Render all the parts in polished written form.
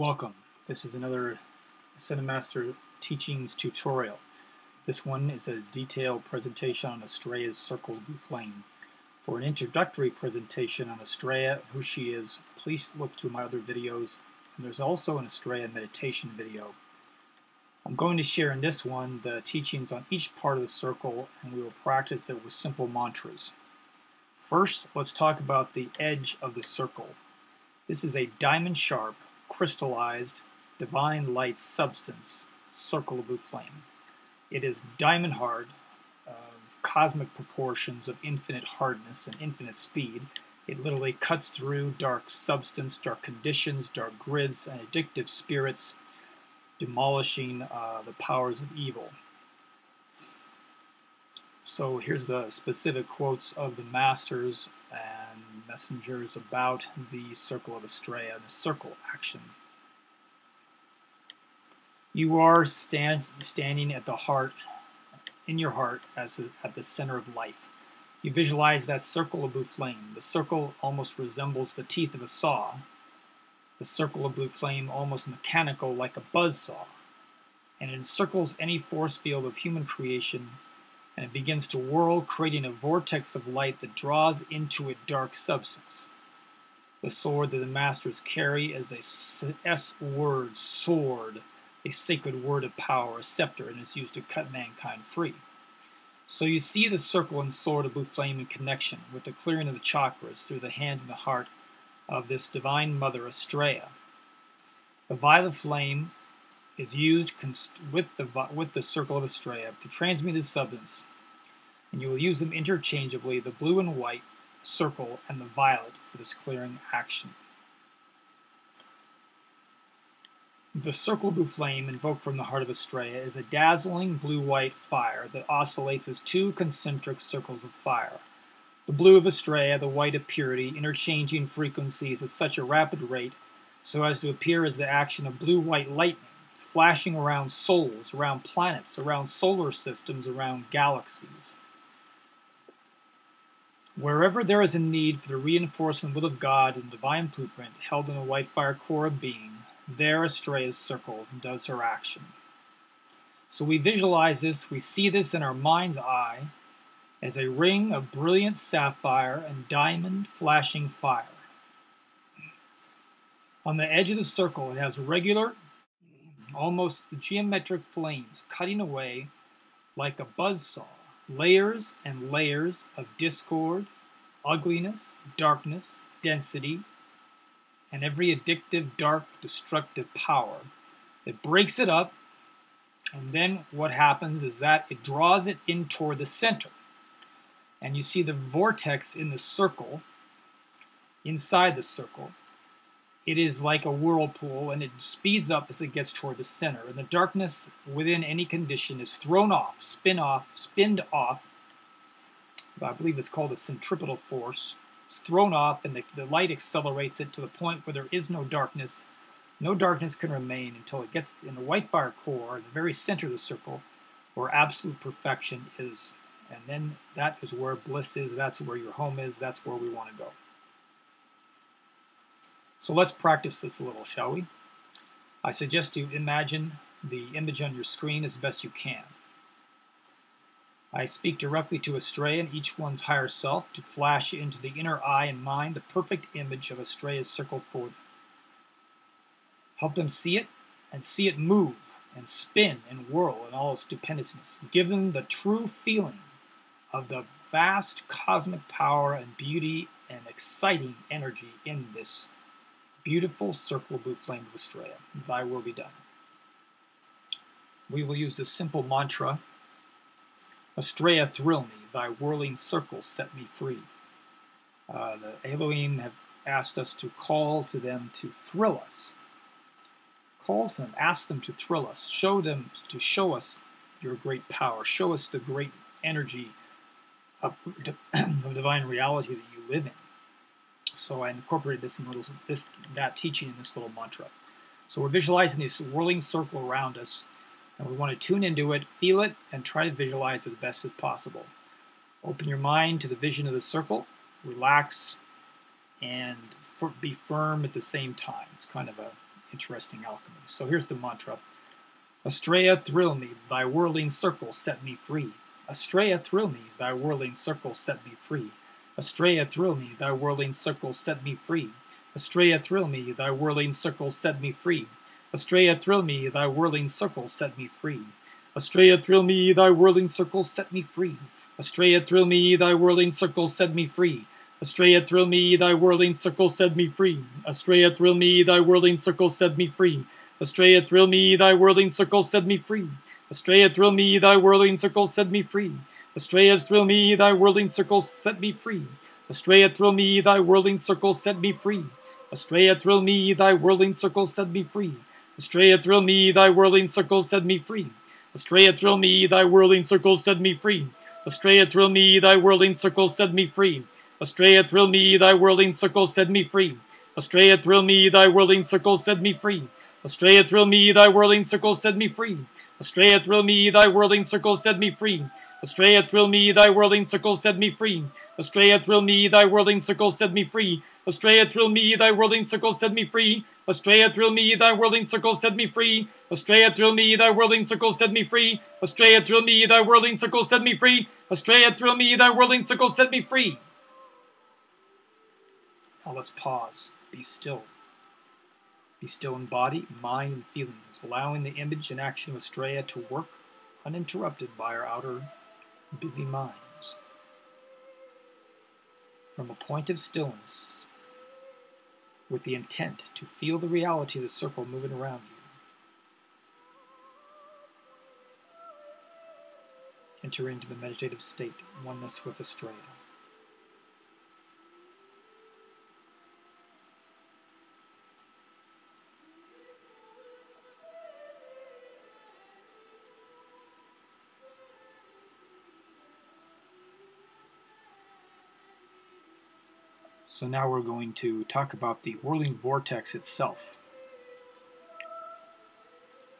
Welcome. This is another Cinemaster Teachings tutorial. This one is a detailed presentation on Astrea's Circle of Flame. For an introductory presentation on Astrea and who she is, please look through my other videos, and there's also an Astrea meditation video. I'm going to share in this one the teachings on each part of the circle, and we will practice it with simple mantras. First, let's talk about the edge of the circle. This is a diamond-sharp, crystallized, divine light substance, circle of flame. It is diamond hard, of cosmic proportions, of infinite hardness and infinite speed. It literally cuts through dark substance, dark conditions, dark grids, and addictive spirits, demolishing the powers of evil. So here's the specific quotes of the masters and messengers about the Circle of Astrea, the circle action. You are standing at the heart, in your heart, at the center of life. You visualize that circle of blue flame. The circle almost resembles the teeth of a saw. The circle of blue flame almost mechanical, like a buzz saw. And it encircles any force field of human creation, and it begins to whirl, creating a vortex of light that draws into it dark substance. The sword that the masters carry is a S-word, sword, a sacred word of power, a scepter, and is used to cut mankind free. So you see the circle and sword of blue flame in connection with the clearing of the chakras through the hands and the heart of this divine mother Astrea. The violet flame is used with the circle of Astrea to transmute the substance, and you will use them interchangeably, the blue and white circle and the violet, for this clearing action. The circle of blue flame, invoked from the heart of Astrea, is a dazzling blue-white fire that oscillates as two concentric circles of fire. The blue of Astrea, the white of purity, interchanging frequencies at such a rapid rate so as to appear as the action of blue-white lightning, flashing around souls, around planets, around solar systems, around galaxies. Wherever there is a need for the reinforcement will of God and divine blueprint held in a white fire core of being, there Astrea's circle does her action. So we visualize this, we see this in our mind's eye as a ring of brilliant sapphire and diamond flashing fire. On the edge of the circle it has regular, almost geometric flames cutting away like a buzzsaw, layers and layers of discord, ugliness, darkness, density, and every addictive, dark, destructive power. It breaks it up, and then what happens is that it draws it in toward the center. And you see the vortex in the circle, inside the circle. It is like a whirlpool, and it speeds up as it gets toward the center. And the darkness within any condition is thrown off, spinned off. I believe it's called a centripetal force. It's thrown off, and the light accelerates it to the point where there is no darkness. No darkness can remain until it gets in the white fire core, the very center of the circle, where absolute perfection is. And then that is where bliss is, that's where your home is, that's where we want to go. So let's practice this a little, shall we? I suggest you imagine the image on your screen as best you can. I speak directly to Astrea and each one's higher self to flash into the inner eye and mind the perfect image of Astrea's circle for them. Help them see it move and spin and whirl in all its stupendousness. Give them the true feeling of the vast cosmic power and beauty and exciting energy in this beautiful circle of blue flame of Astrea. Thy will be done. We will use this simple mantra. Astrea, thrill me, thy whirling circle set me free. The Elohim have asked us to call to them to thrill us. Call to them, ask them to thrill us, show them to show us your great power, show us the great energy of the divine reality that you live in. So I incorporated that teaching in this little mantra. So we're visualizing this whirling circle around us, and we want to tune into it, feel it, and try to visualize it the best as possible. Open your mind to the vision of the circle, relax, and be firm at the same time. It's kind of an interesting alchemy. So here's the mantra. Astrea, thrill me, thy whirling circle set me free. Astrea, thrill me, thy whirling circle set me free. Astrea, thrill me, thy whirling circle set me free. Astrea, thrill me, thy whirling circle set me free. Astrea, thrill me, thy whirling circle set me free. Astrea, thrill me, thy whirling circle set me free. Astrea, thrill me, thy whirling circle set me free. Astrea, thrill me, thy whirling circle set me free. Astrea, thrill me, thy whirling circle set me free. Astrea, thrill me, thy whirling circle set me free. Astrea, thrill me, thy whirling circle set me free. Astrea, thrill me, thy whirling circle set me free. Astrea, thrill me, thy whirling circle set me free. Astrea, thrill me, thy whirling circle set me free. Astrea, thrill me, thy whirling circle set me free. Astrea, thrill me, thy whirling circle set me free. Astrea, thrill me, thy whirling circle set me free. Astrea, thrill me, thy whirling circle set me free. Astrea, thrill me, thy whirling circle set me free. Astrea, thrill me, thy whirling circle set me free. Astrea, thrill me, thy whirling circle set me free. Astrea, thrill me, thy whirling circle set me free. Astrea, thrill me, thy whirling circle set me free. Astrea, thrill me, thy whirling circle set me free. Astrea, thrill me, thy whirling circle set me free. Astrea, thrill me, thy whirling circle set me free. Astrea, thrill me, thy whirling circle set me free. Astrea, thrill me, thy whirling circle set me free. Now let's pause. Be still. Be still in body, mind, and feelings, allowing the image and action of Astrea to work uninterrupted by our outer busy minds. From a point of stillness, with the intent to feel the reality of the circle moving around you. Enter into the meditative state, oneness with Astrea. So now we're going to talk about the whirling vortex itself.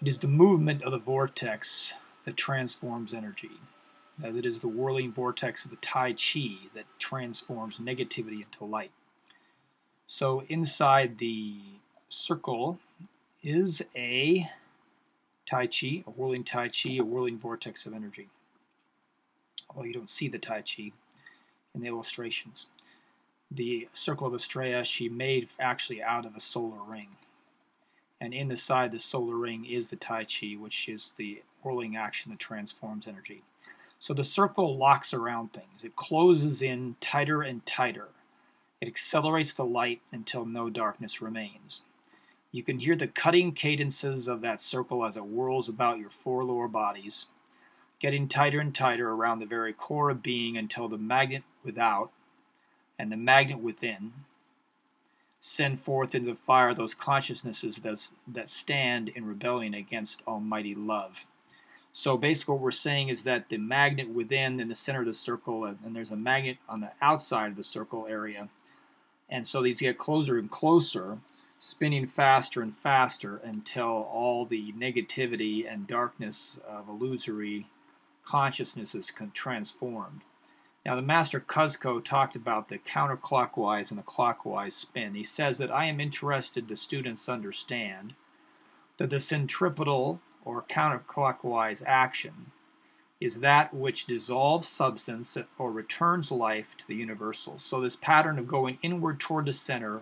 It is the movement of the vortex that transforms energy, as it is the whirling vortex of the Tai Chi that transforms negativity into light. So inside the circle is a Tai Chi, a whirling vortex of energy. Although you don't see the Tai Chi in the illustrations. The Circle of Astrea she made actually out of a solar ring. And in the side of the solar ring is the Tai Chi, which is the whirling action that transforms energy. So the circle locks around things. It closes in tighter and tighter. It accelerates the light until no darkness remains. You can hear the cutting cadences of that circle as it whirls about your four lower bodies, getting tighter and tighter around the very core of being until the magnet without and the magnet within send forth into the fire those consciousnesses that stand in rebellion against almighty love. So basically what we're saying is that the magnet within in the center of the circle, and there's a magnet on the outside of the circle area, and so these get closer and closer, spinning faster and faster until all the negativity and darkness of illusory consciousness is transformed. Now, the Master Cuzco talked about the counterclockwise and the clockwise spin. He says that I am interested the students understand that the centripetal or counterclockwise action is that which dissolves substance or returns life to the universal. So this pattern of going inward toward the center,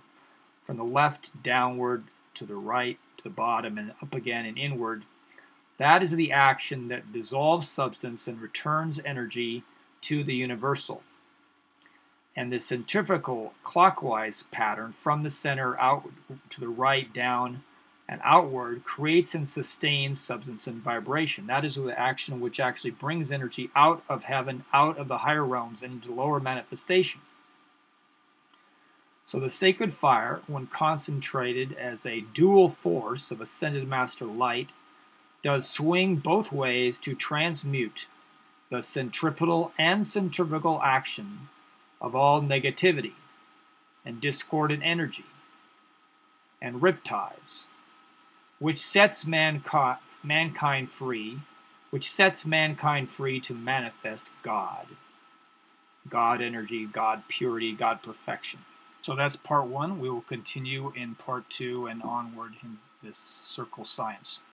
from the left downward to the right to the bottom and up again and inward, that is the action that dissolves substance and returns energy to the universal. And the centrifugal clockwise pattern from the center out to the right, down, and outward creates and sustains substance and vibration. That is the action which actually brings energy out of heaven, out of the higher realms, and into lower manifestation. So the sacred fire, when concentrated as a dual force of ascended master light, does swing both ways to transmute the centripetal and centrifugal action of all negativity and discordant energy and riptides, which sets mankind free, to manifest God. God energy, God purity, God perfection. So that's part one. We will continue in part two and onward in this circle science.